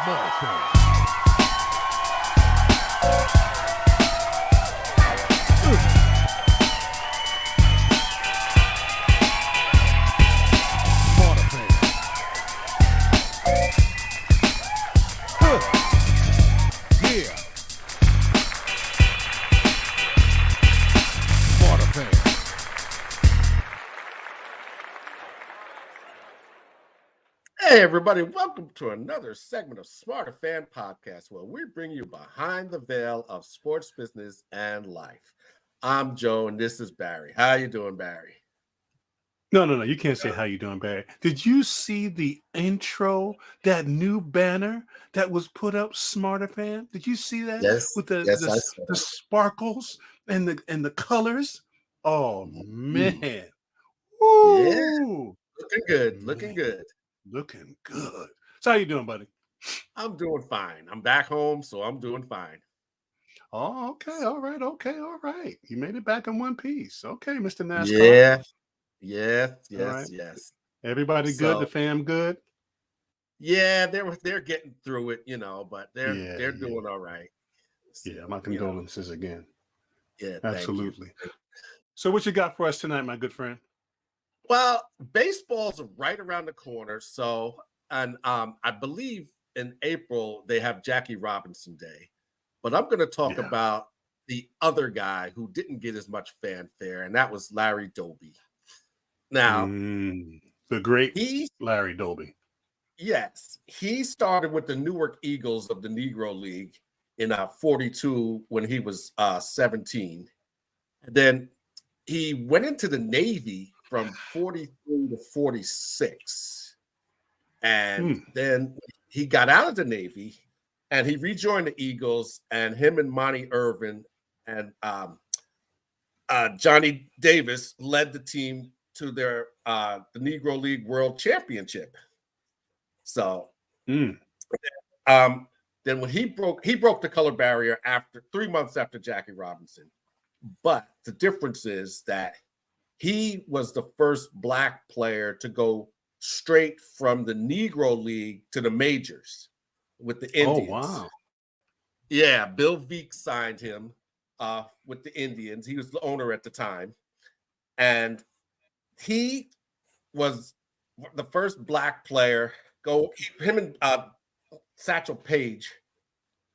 Smarterfan. Yeah. Smarterfan. Hey, everybody, welcome to another segment of Smarterfan Podcast, where we bring you behind the veil of sports, business, and life. I'm Joe, and this is Barry. How you doing, Barry? No. You can't say how you doing, Barry. Did you see the intro, that new banner that was put up, Smarterfan? Did you see that Yes, with the yes, the, I s- saw the sparkles and the colors? Oh that. man, Yeah, woo, looking good, looking man, good. looking good. So how you doing, buddy? I'm doing fine. I'm back home, so I'm doing fine. Oh, okay, all right. You made it back in one piece. Okay, Mr. NASCAR. Yeah, yes, All yes, right. yes. Everybody good? The So, fam good? yeah, they're getting through it, but they're Yeah, they're yeah, doing all right. yeah. So, My condolences again. yeah, thank you. Absolutely. So what you got for us tonight, my good friend? Well, baseball's right around the corner. So, and I believe in April they have Jackie Robinson Day, but I'm going to talk Yeah. about the other guy who didn't get as much fanfare, and that was Larry Doby. Now, The great he, Larry Doby. yes, he started with the Newark Eagles of the Negro League in 42 when he was 17. And then he went into the Navy from 43 to 46. And then he got out of the Navy and he rejoined the Eagles, and him and Monty Irvin and Johnny Davis led the team to their the Negro League World Championship. So then when he broke the color barrier after 3 months after Jackie Robinson. But the difference is that he was the first Black player to go straight from the Negro League to the majors with the Oh, Indians. wow. Yeah, Bill Veeck signed him with the Indians. He was the owner at the time. And he was the first Black player him and Satchel Paige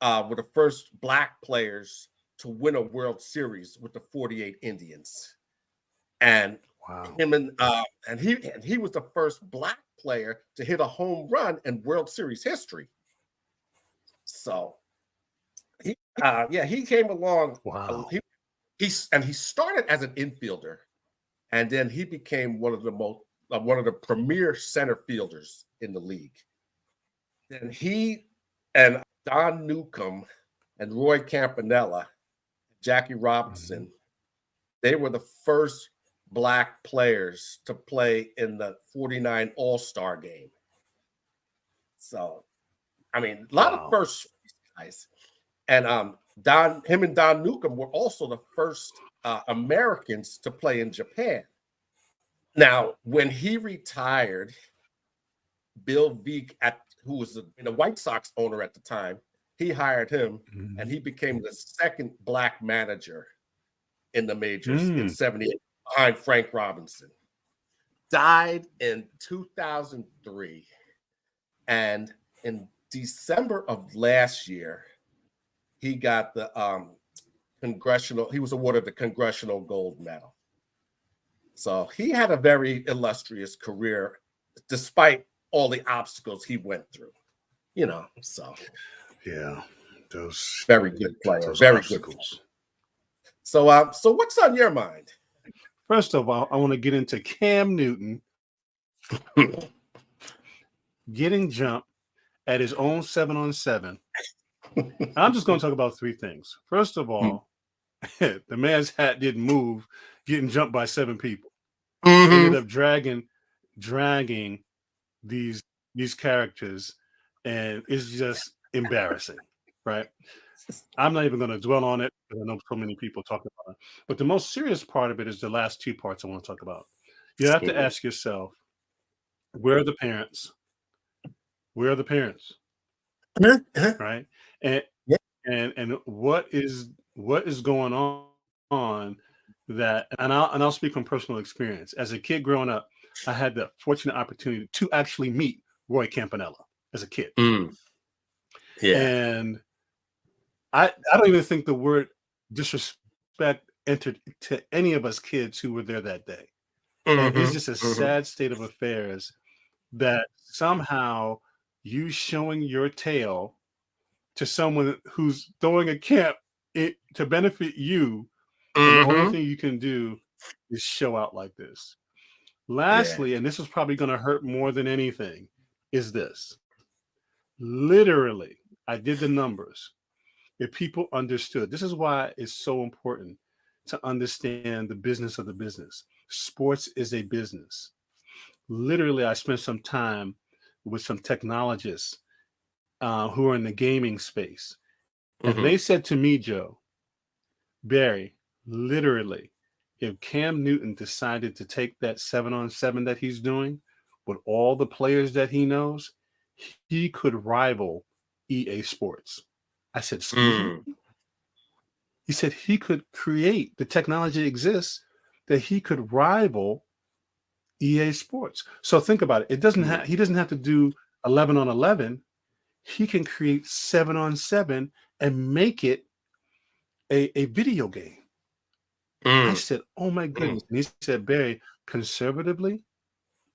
were the first Black players to win a World Series with the 48 Indians. And Wow. and he was the first Black player to hit a home run in World Series history. So he came along. Wow. He started as an infielder, and then he became one of the premier center fielders in the league. Then he and Don Newcomb and Roy Campanella, Jackie Robinson, they were the first Black players to play in the 49 All-Star game. So, I mean, a lot of first guys. And him and Don Newcomb were also the first Americans to play in Japan. Now, when he retired, Bill Veeck, who was the White Sox owner at the time, he hired him, and he became the second Black manager in the majors in 78 behind Frank Robinson. Died in 2003. And in December of last year, he got the he was awarded the Congressional Gold Medal. So he had a very illustrious career, despite all the obstacles he went through. So yeah, those very good player, those very obstacles. good player. So what's on your mind? First of all, I want to get into Cam Newton getting jumped at his own 7-on-7. I'm just going to talk about three things. First of all, the man's hat didn't move, getting jumped by 7 people. Ended up dragging these characters, and it's just embarrassing, right? I'm not even going to dwell on it because I know so many people talking about it. But the most serious part of it is the last 2 parts I want to talk about. You have to ask yourself, where are the parents? Where are the parents? right? And Yeah. and what is going on that, and I'll speak from personal experience. As a kid growing up, I had the fortunate opportunity to actually meet Roy Campanella as a kid. Yeah. And I don't even think the word disrespect entered to any of us kids who were there that day. And it's just a sad state of affairs that somehow you showing your tail to someone who's throwing a camp to benefit you, and the only thing you can do is show out like this. Yeah. Lastly, and this is probably going to hurt more than anything, is this. Literally, I did the numbers. If people understood, this is why it's so important to understand the business of the business. Sports is a business. Literally, I spent some time with some technologists who are in the gaming space. And they said to me, Joe, Barry, literally, if Cam Newton decided to take that 7-on-7 that he's doing with all the players that he knows, he could rival EA Sports. I said, excuse me? He said he could create, the technology exists that he could rival EA Sports. So think about it. It doesn't have, he doesn't have to do 11-on-11. He can create 7-on-7 and make it a video game. I said, oh my goodness. And he said, Barry, conservatively,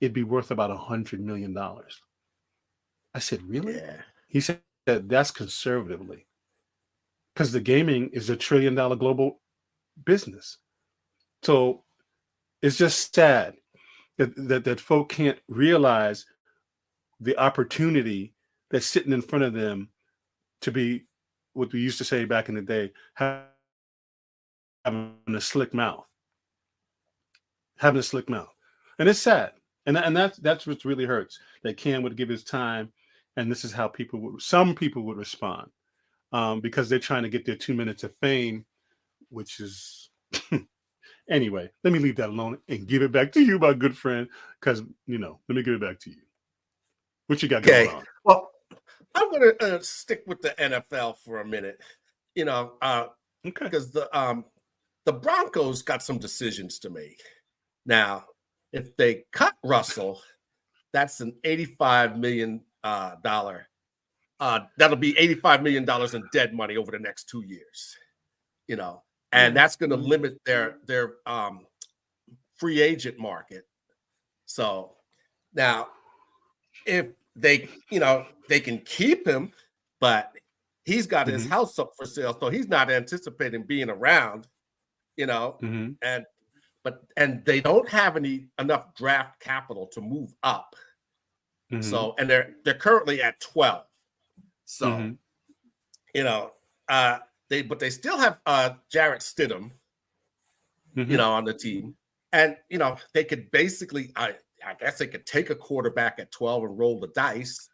it'd be worth about $100 million. I said, really? Yeah. He said, that's conservatively. Because the gaming is $1 trillion global business. So it's just sad that folk can't realize the opportunity that's sitting in front of them to be what we used to say back in the day, having a slick mouth. Having a slick mouth. And it's sad. And that's what really hurts. That Cam would give his time, and this is how some people would respond. Because they're trying to get their 2 minutes of fame, which is anyway, let me leave that alone and give it back to you, my good friend. Because let me give it back to you. What you got going on? Well, I'm gonna stick with the NFL for a minute. Okay. Because the Broncos got some decisions to make. Now, if they cut Russell, that's an $85 million that'll be $85 million in dead money over the next 2 years. And that's going to limit their free agent market. So now, if they can keep him, but he's got his house up for sale, so he's not anticipating being around. And they don't have enough draft capital to move up. So, and they're currently at 12. So, they still have Jarrett Stidham, on the team, and they could basically, I guess they could take a quarterback at 12 and roll the dice,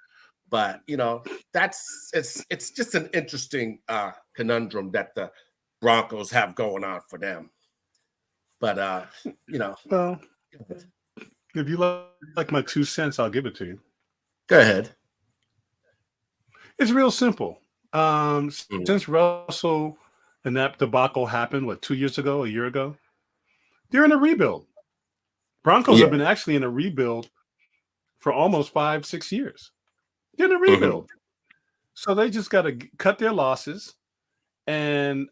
but it's just an interesting conundrum that the Broncos have going on for them. But well, if you like my 2 cents, I'll give it to you. Go ahead. It's real simple. Since Russell and that debacle happened, 2 years ago, a year ago, they're in a rebuild. Broncos have been actually in a rebuild for almost 5-6 years. They're in a rebuild. So they just got to cut their losses and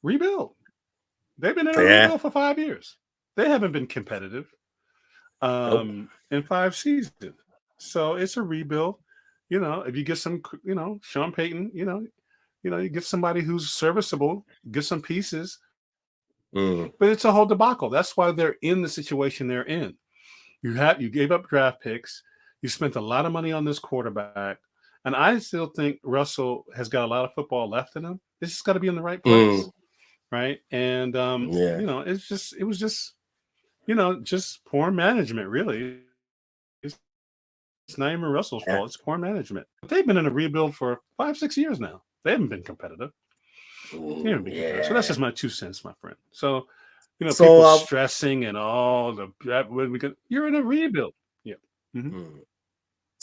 rebuild. They've been in a rebuild for 5 years. They haven't been competitive in 5 seasons. So it's a rebuild. If you get some, Sean Payton, you get somebody who's serviceable, get some pieces. But it's a whole debacle. That's why they're in the situation they're in. You gave up draft picks. You spent a lot of money on this quarterback. And I still think Russell has got a lot of football left in him. It's just got to be in the right place. Right. And, it was just poor management, really. It's not even Russell's fault. It's poor management. But they've been in a rebuild for 5-6 years now. They haven't been competitive. So that's just my 2 cents, my friend. So, people stressing and all you're in a rebuild. Yeah.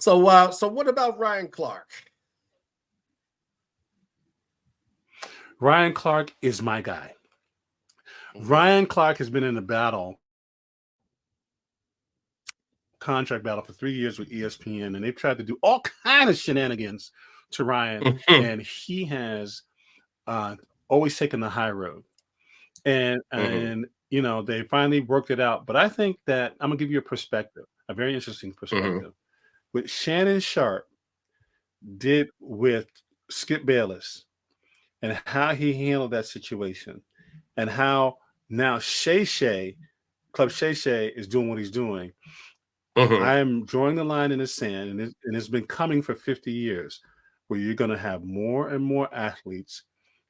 So what about Ryan Clark? Ryan Clark is my guy. Mm-hmm. Ryan Clark has been in a contract battle for 3 years with ESPN, and they've tried to do all kind of shenanigans to Ryan, Mm-hmm. and he has always taken the high road. And they finally worked it out. But I think that I'm gonna give you a perspective, a very interesting Mm-hmm. perspective. What Shannon Sharp did with Skip Bayless and how he handled that situation, and how now Club Shay Shay is doing what he's doing. Mm-hmm. I am drawing the line in the sand, and it's been coming for 50 years, where you're going to have more and more athletes,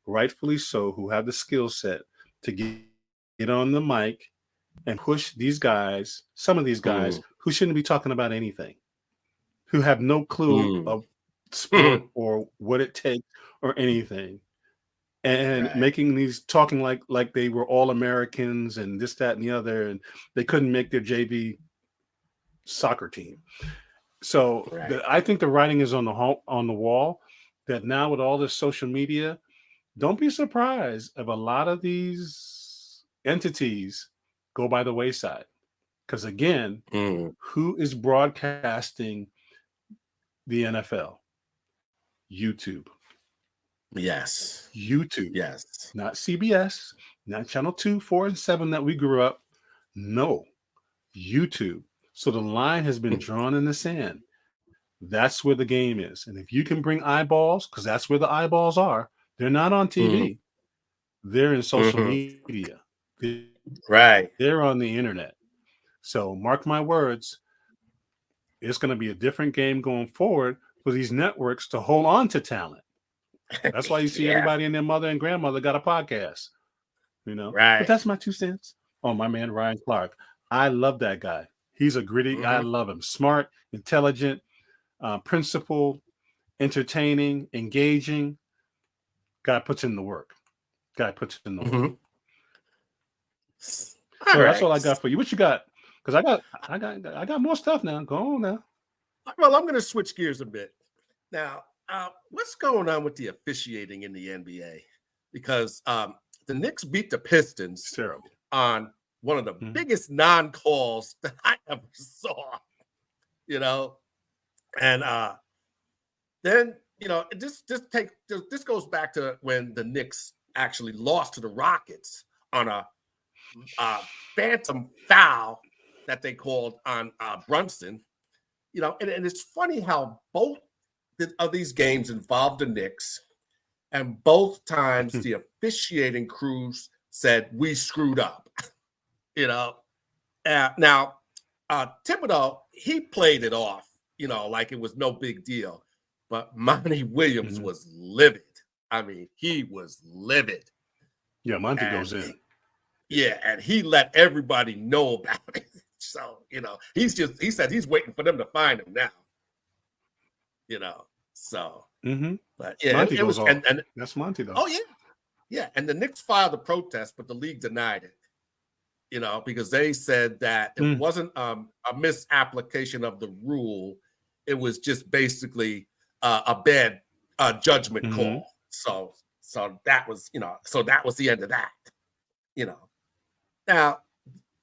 rightfully so, who have the skill set to get on the mic and push these guys, some of these guys who shouldn't be talking about anything, who have no clue of sport Mm-hmm. or what it takes or anything, and Right. making these talking like they were all Americans and this, that, and the other, and they couldn't make their JV soccer team. So Right. I think the writing is on the wall. That now with all this social media, don't be surprised if a lot of these entities go by the wayside. Because again, Mm. who is broadcasting the NFL? YouTube. Yes. YouTube. Yes. Not CBS, not Channel 2, 4, and 7 that we grew up. No, YouTube. So the line has been drawn in the sand. That's where the game is. And if you can bring eyeballs, because that's where the eyeballs are, they're not on Mm. TV. They're in social Mm-hmm. media. Right. They're on the internet. So mark my words, it's going to be a different game going forward for these networks to hold on to talent. That's why you see Yeah. everybody and their mother and grandmother got a podcast, But Right. that's my 2 cents. Oh, my man, Ryan Clark. I love that guy. He's a gritty, I Mm-hmm. love him. Smart, intelligent, principled, entertaining, engaging. Guy puts in the work. Guy puts in the work. Mm-hmm. All So that's right. all I got for you. What you got? Because I got more stuff now. Go on now. Well, I'm going to switch gears a bit now. What's going on with the officiating in the NBA? Because the Knicks beat the It's Pistons terrible. on one of the Mhm. biggest non-calls that I ever saw. And then this goes back to when the Knicks actually lost to the Rockets on a phantom foul that they called on Brunson. And it's funny how both of these games involved the Knicks, and both times the officiating crews said we screwed up. Now Thibodeau, he played it off, like it was no big deal. But Monty Williams Mhm. was livid. I mean, he was livid. Yeah, Monty And goes in. yeah, and he let everybody know about it. So, he said he's waiting for them to find him now. So, Mm-hmm. but yeah, Monty it goes was, off. That's Monty though. oh yeah, yeah. And the Knicks filed a protest, but the league denied it, because they said that it Mm. wasn't a misapplication of the rule. It was just basically a bad judgment Mm-hmm. call. So that was, so that was the end of that, you know. Now,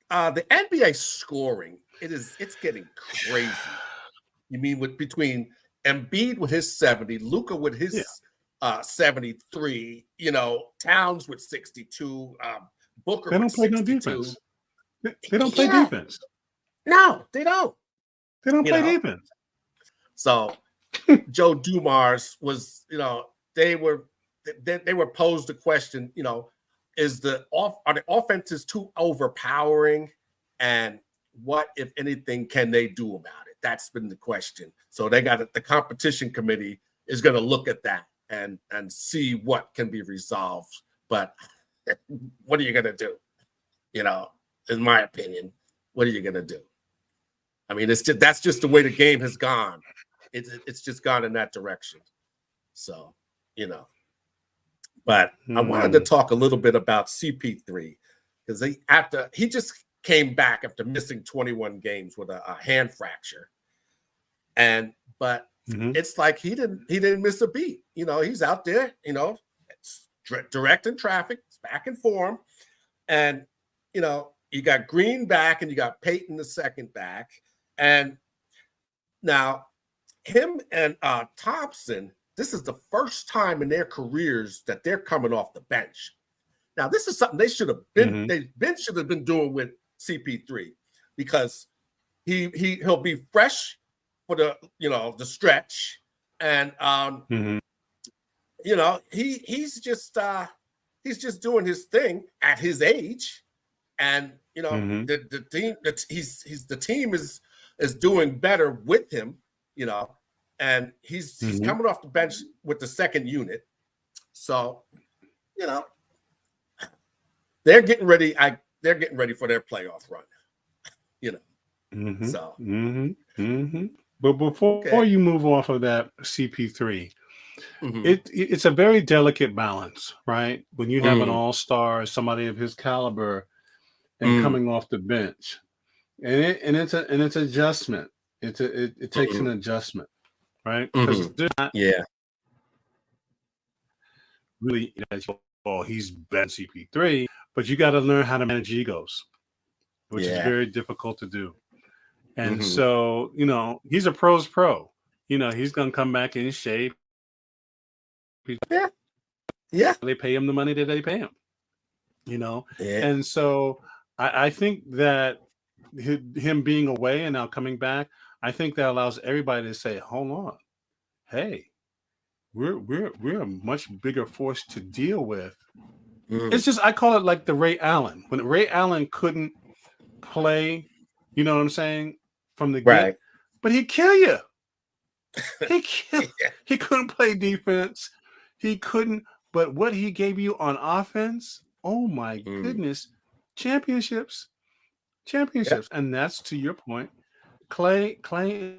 the NBA scoring, it's getting crazy. You mean between Embiid with his 70, Luka with Yeah. his 73, Towns with 62, Booker They with don't play no 62. defense. They don't play Yeah, defense. no, they don't. They don't You play know, defense. so Joe Dumars was, they were posed the question, are the offenses too overpowering, and what, if anything, can they do about it? That's been the question. So they got the competition committee is going to look at that and see what can be resolved. But what are you going to do? In my opinion, what are you going to do? I mean, that's just the way the game has gone. It's just gone in that direction. So, but I wanted to talk a little bit about CP3 because he just came back after missing 21 games with a hand fracture, but it's like he didn't miss a beat. He's out there. directing traffic, it's back and forth. And, you got Green back and you got Peyton the second back. And now him and Thompson, this is the first time in their careers that they're coming off the bench. Now, this is something they should have been, should have been doing with CP3, because he'll be fresh for the stretch. And he's just doing his thing at his age. And the team is doing better with him, and he's coming off the bench with the second unit. So, they're getting ready. They're getting ready for their playoff run, So, but before you move off of that CP3, it's a very delicate balance, right? When you have an all-star, somebody of his caliber, and coming off the bench, and it's adjustment. It takes an adjustment, right? Because really, he's better than CP3, but you got to learn how to manage egos, which is very difficult to do. And so, he's a pro's pro. He's going to come back in shape. They pay him the money that they pay him, And so I think that him being away and now coming back, I think that allows everybody to say, hold on, hey, we're a much bigger force to deal with. It's just, I call it like the Ray Allen. When Ray Allen couldn't play, you know what I'm saying, from the get, but he'd kill you. He couldn't play defense. He couldn't, but what he gave you on offense, oh my goodness, championships. And that's, to your point, Clay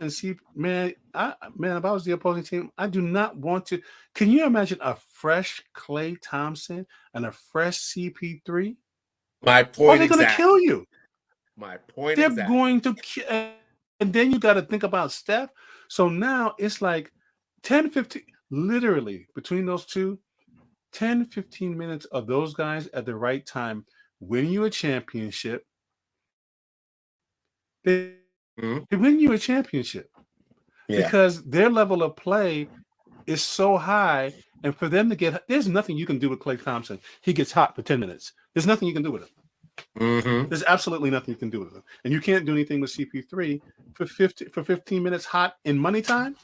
and C, man, if I was the opposing team, I do not want to. Can you imagine a fresh Klay Thompson and a fresh CP3? My point. They're going to kill you. My point. They're going to kill. And then you got to think about Steph. So now it's like 10, 15, literally between those two, 10, 15 minutes of those guys at the right time win you a championship. They win you a championship because their level of play is so high. And for them to get, there's nothing you can do with Klay Thompson. He gets hot for 10 minutes. There's nothing you can do with him. There's absolutely nothing you can do with him. And you can't do anything with CP3 for 15 minutes hot in money time.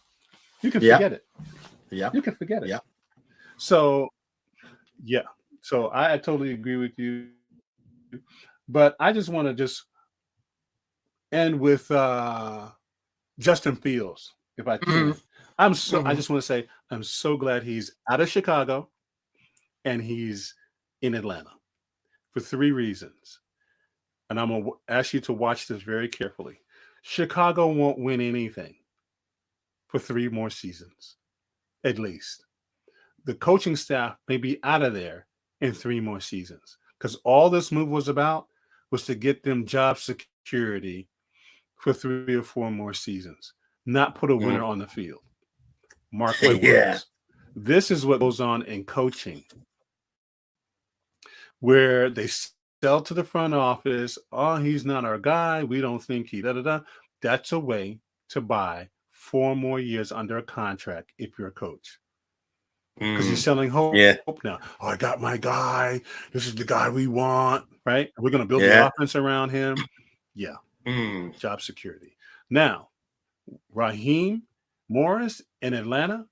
You can forget it. You can forget it. So, So I totally agree with you. But I just want to end with Justin Fields, if I can. I just want to say I'm so glad he's out of Chicago and he's in Atlanta for 3 reasons. And I'm going to ask you to watch this very carefully. Chicago won't win anything for 3 more seasons, at least. The coaching staff may be out of there in 3 more seasons, because all this move was about was to get them job security for 3 or 4 more seasons, not put a winner on the field. Mark my words. This is what goes on in coaching, where they sell to the front office, oh, he's not our guy, we don't think he da-da-da. That's a way to buy 4 more years under a contract if you're a coach. Because you're selling hope now. Oh, I got my guy. This is the guy we want, right? We're going to build the offense around him. Job security. Now, Raheem Morris in Atlanta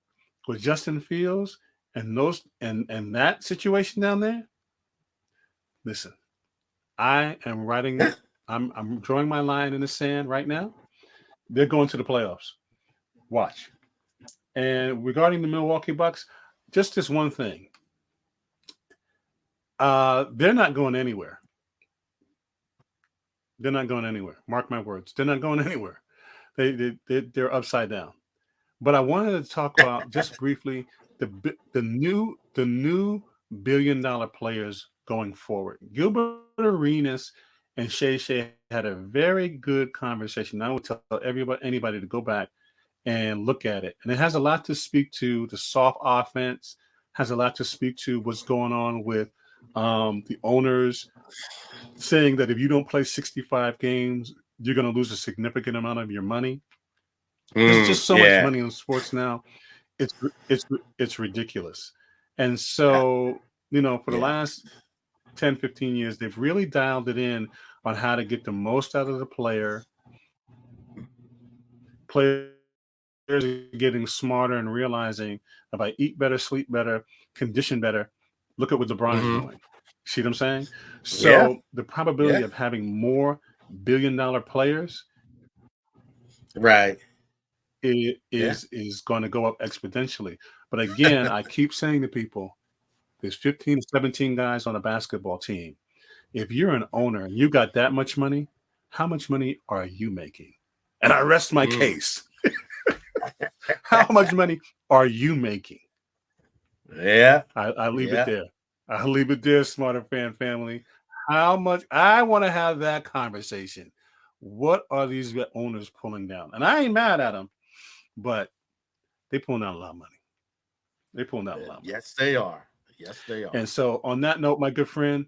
with Justin Fields and those and that situation down there. Listen, I am writing. I'm drawing my line in the sand right now. They're going to the playoffs. Watch. And regarding the Milwaukee Bucks, just this one thing. They're not going anywhere. They're not going anywhere. Mark my words. They're not going anywhere. They're upside down. But I wanted to talk about just briefly the new $1 billion players going forward. Gilbert Arenas and Shay had a very good conversation. I would tell anybody to go back and look at it. And it has a lot to speak to the soft offense, has a lot to speak to what's going on with the owners saying that if you don't play 65 games, you're going to lose a significant amount of your money. There's just so much Yeah. money in sports now. It's ridiculous. And Yeah. so, you know, for the Yeah. last 10, 15 years, they've really dialed it in on how to get the most out of the player. Players are getting smarter and realizing if I eat better, sleep better, condition better, look at what LeBron is doing. See what I'm saying? Yeah. So the probability Yeah. of having more billion-dollar players Right. is Yeah. is going to go up exponentially. But again, I keep saying to people, there's 15 to 17 guys on a basketball team. If you're an owner and you got that much money, how much money are you making? And I rest my case. How much money are you making? Yeah. I leave Yeah. it there. I leave it there, Smarterfan family. How much? I want to have that conversation. What are these owners pulling down? And I ain't mad at them, but they pulling down a lot of money. They pulling down a lot of money. Yes, they are. Yes, they are. And so on that note, my good friend,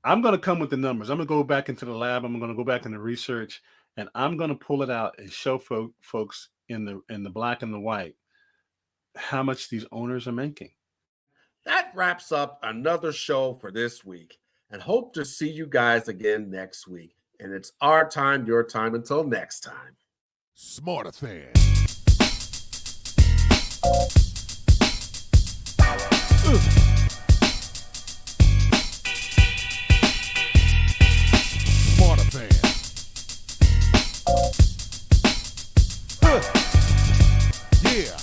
I'm going to come with the numbers. I'm going to go back into the lab. I'm going to go back into research, and I'm going to pull it out and show folks in the black and the white how much these owners are making. That wraps up another show for this week, and hope to see you guys again next week. And it's our time, your time. Until next time. Smarterfan. Smarterfan. Yeah.